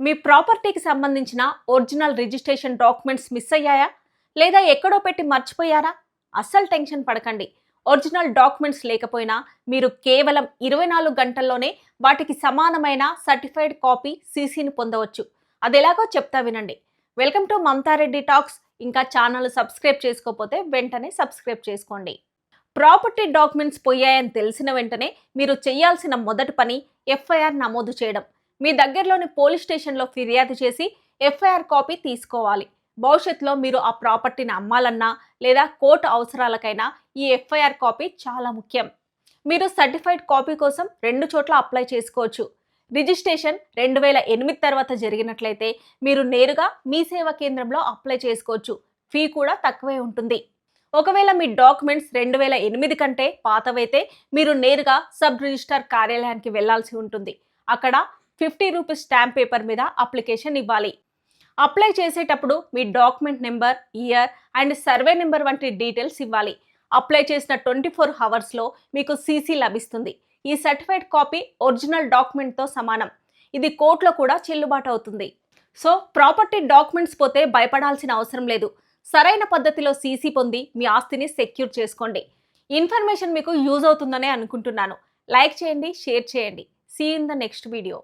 మీ ప్రాపర్టీకి సంబంధించిన original registration documents miss అయ్యాయా? లేదా ఎక్కడో పెట్టి మర్చిపోయారా? అస్సలు టెన్షన్ పడకండి. ఒరిజినల్ డాక్యుమెంట్స్ లేకపోయినా మీరు కేవలం 24 గంటల్లోనే వాటికి సమానమైన సర్టిఫైడ్ కాపీ సీసీని పొందవచ్చు. అదెలాగో చెప్తా వినండి. Welcome to Mamata Reddy talks. ఇంకా ఛానల్ సబ్స్క్రైబ్ చేసుకోకపోతే వెంటనే సబ్స్క్రైబ్ చేసుకోండి. ప్రాపర్టీ డాక్యుమెంట్స్ పోయాయని తెలిసిన వెంటనే మీరు చేయాల్సిన మొదటి పని ఎఫ్ఐఆర్ నమోదు చేయడం. మీ దగ్గరలోని పోలీస్ స్టేషన్లో ఫిర్యాదు చేసి ఎఫ్ఐఆర్ కాపీ తీసుకోవాలి. భవిష్యత్తులో మీరు ఆ ప్రాపర్టీని అమ్మాలన్నా లేదా కోర్టు అవసరాలకైనా ఈ ఎఫ్ఐఆర్ కాపీ చాలా ముఖ్యం. మీరు సర్టిఫైడ్ కాపీ కోసం 2 చోట్ల అప్లై చేసుకోవచ్చు. రిజిస్ట్రేషన్ 2008 తర్వాత జరిగినట్లయితే మీరు నేరుగా మీ సేవా కేంద్రంలో అప్లై చేసుకోవచ్చు. ఫీ కూడా తక్కువే ఉంటుంది. ఒకవేళ మీ డాక్యుమెంట్స్ 2008 కంటే పాతవైతే మీరు నేరుగా సబ్ రిజిస్ట్రార్ కార్యాలయానికి వెళ్లాల్సి ఉంటుంది. అక్కడ 50 రూపీస్ స్టాంప్ పేపర్ మీద అప్లికేషన్ ఇవ్వాలి. అప్లై చేసేటప్పుడు మీ document number, year and survey number వంటి డీటెయిల్స్ ఇవ్వాలి. అప్లై చేసిన 24 అవర్స్లో మీకు సీసీ లభిస్తుంది. ఈ సర్టిఫైడ్ కాపీ ఒరిజినల్ డాక్యుమెంట్తో సమానం. ఇది కోర్టులో కూడా చెల్లుబాటు అవుతుంది. సో ప్రాపర్టీ డాక్యుమెంట్స్ పోతే భయపడాల్సిన అవసరం లేదు. సరైన పద్ధతిలో సీసీ పొంది మీ ఆస్తిని సెక్యూర్ చేసుకోండి. ఇన్ఫర్మేషన్ మీకు యూజ్ అవుతుందనే అనుకుంటున్నాను. లైక్ చేయండి, షేర్ చేయండి. See in the next video.